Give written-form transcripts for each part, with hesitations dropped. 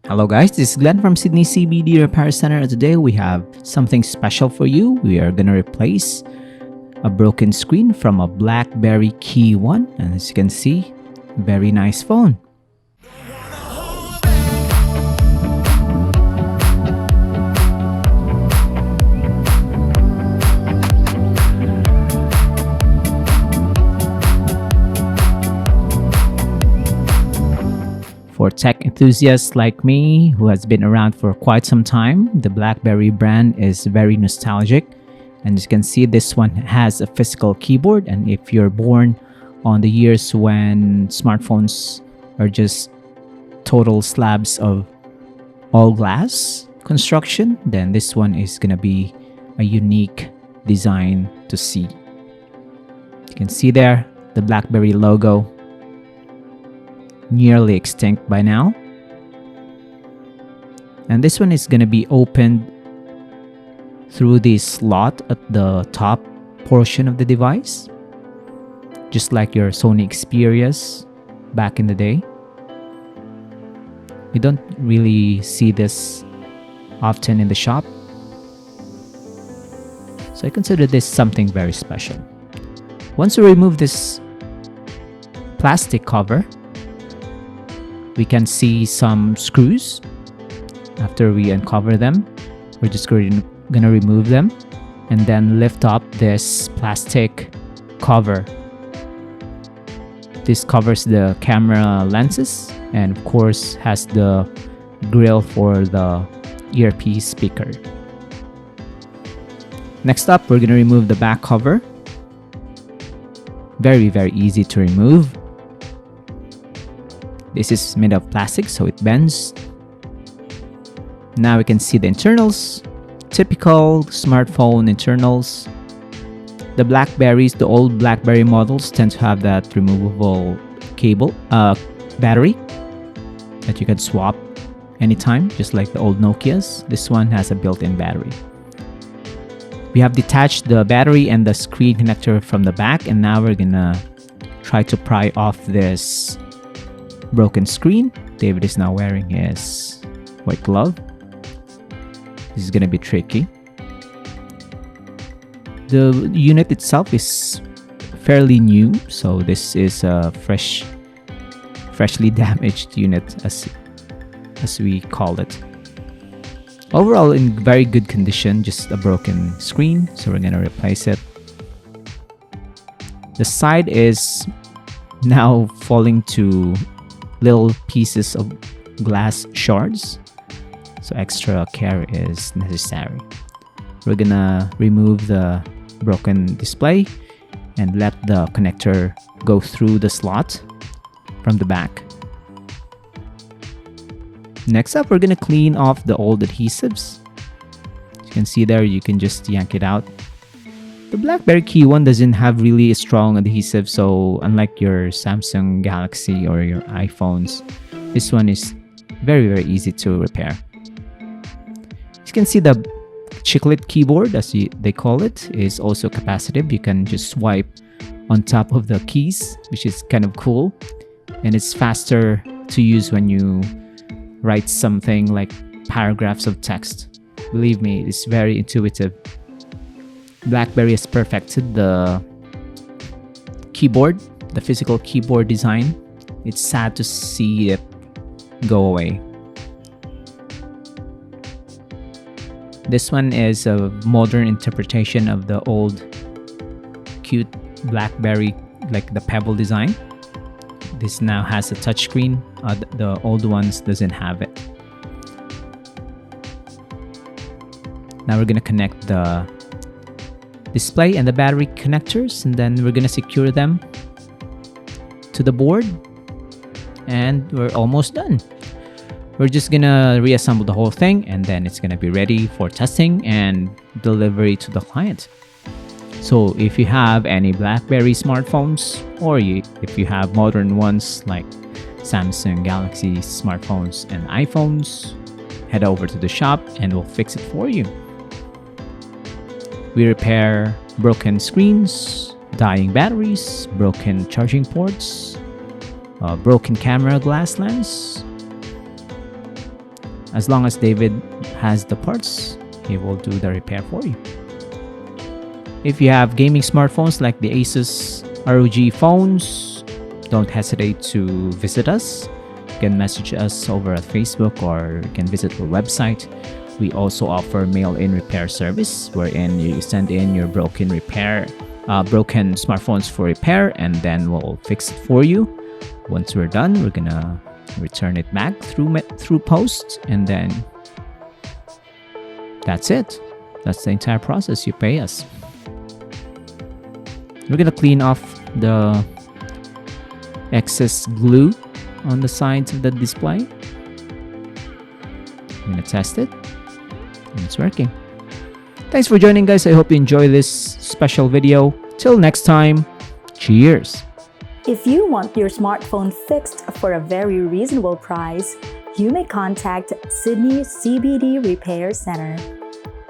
Hello guys, this is Glenn from Sydney CBD Repair Center. Today we have something special for you. We are going to replace a broken screen from a BlackBerry KEYone, and as you can see, very nice phone. For tech enthusiasts like me who has been around for quite some time, the BlackBerry brand is very nostalgic. And as you can see, this one has a physical keyboard. And if you're born on the years when smartphones are just total slabs of all glass construction, then this one is going to be a unique design to see. You can see there the BlackBerry logo, nearly extinct by now. And this one is going to be opened through the slot at the top portion of the device, just like your Sony Xperias back in the day. You don't really see this often in the shop, so I consider this something very special. Once we remove this plastic cover, we can see some screws. After we uncover them, we're just going to remove them and then lift up this plastic cover. This covers the camera lenses and of course has the grill for the earpiece speaker. Next up, we're going to remove the back cover. Very easy to remove. This is made of plastic, so it bends. Now we can see the internals. Typical smartphone internals. The BlackBerries, the old BlackBerry models, tend to have that removable battery that you can swap anytime, just like the old Nokias. This one has a built-in battery. We have detached the battery and the screen connector from the back, and now we're gonna try to pry off this broken screen. David is now wearing his white glove. This is gonna be tricky. The unit itself is fairly new, so this is a freshly damaged unit as we call it. Overall in very good condition, just a broken screen, so we're gonna replace it. The side is now falling to little pieces of glass shards, so extra care is necessary. We're gonna remove the broken display and let the connector go through the slot from the back. Next up, we're gonna clean off the old adhesives. As you can see there, you can just yank it out. The BlackBerry KEYone doesn't have really a strong adhesive, so unlike your Samsung Galaxy or your iPhones, this one is very easy to repair. As you can see, the chiclet keyboard, as they call it, is also capacitive. You can just swipe on top of the keys, which is kind of cool, and it's faster to use when you write something like paragraphs of text. Believe me, it's very intuitive. BlackBerry has perfected the keyboard, the physical keyboard design. It's sad to see it go away. This one is a modern interpretation of the old cute BlackBerry, like the Pebble design. This now has a touchscreen. The old ones doesn't have it. Now we're gonna connect the display and the battery connectors, and then we're gonna secure them to the board, and we're almost done. We're just gonna reassemble the whole thing, and then it's gonna be ready for testing and delivery to the client. So if you have any BlackBerry smartphones, or if you have modern ones like Samsung Galaxy smartphones and iPhones, head over to the shop and we'll fix it for you. We repair broken screens, dying batteries, broken charging ports, broken camera glass lens, As long as David has the parts, he will do the repair for you. If you have gaming smartphones like the Asus ROG phones, don't hesitate to visit us. You can message us over at Facebook or you can visit our website. We also offer mail-in repair service wherein you send in your broken smartphones for repair, and then we'll fix it for you. Once we're done, we're gonna return it back through post, and then that's it. That's the entire process. You pay us. We're gonna clean off the excess glue on the sides of the display. I'm gonna test it, and it's working. Thanks for joining, guys. I hope you enjoy this special video. Till next time, cheers. If you want your smartphone fixed for a very reasonable price, you may contact Sydney CBD Repair Center.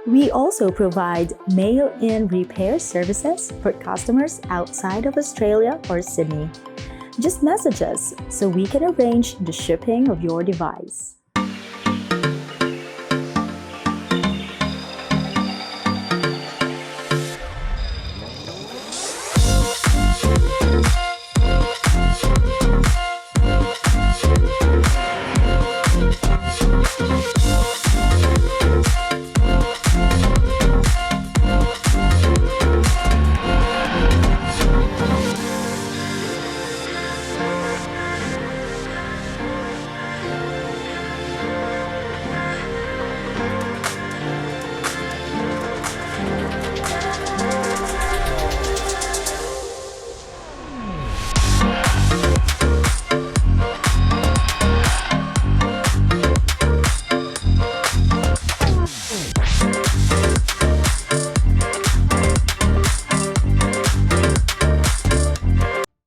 We also provide mail-in repair services for customers outside of Australia or Sydney. Just message us so we can arrange the shipping of your device.